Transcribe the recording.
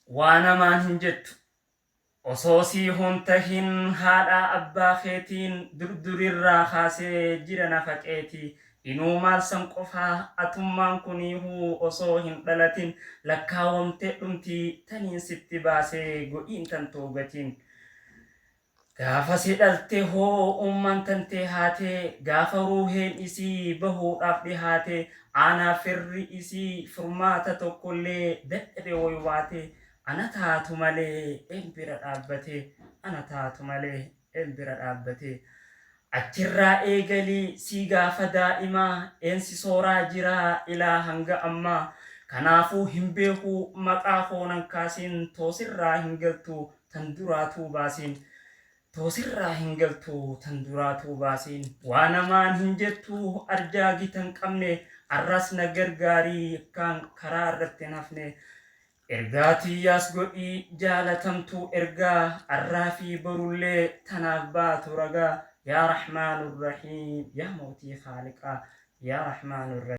وانا ما هنجت وصوصي هنتهن هذا أبا خيتين دردر الراخاسي جرنا فكيتي إنو مال سنقفها أتمان كنيه أصوهن دلتين لكاوم تأمتي تنين ستباسي قوئين تنتوبتين gaafa si dhalte hoo umman tante haate gaafa ruuheen isii bahuudhaaf dhihaate aanaa firri isii furmaata tokkollee dadhabe woywaate ana taatu malee een bira dhaabbate ana taatu malee een bira dhaabbate achirraa eegalii si gaafa daa'imaa eensi sooraa jiraa ilaa hanga ammaa kanaafuu hin beeku maqaa koonan kaasiin toosirraa hin galtu tan duraatuu baasiin توسرا هنجلتو تندراتو باسين وانا مان هنجتو ارجاقي تنقمني الرسنا غرغاري كان قرار رتنافني ارغاتي ياسقوئي جالتمتو ارغا الرافي برولي تنافباتو رغا يا رحمن الرحيم يا موتي خالقا يا رحمن الرحيم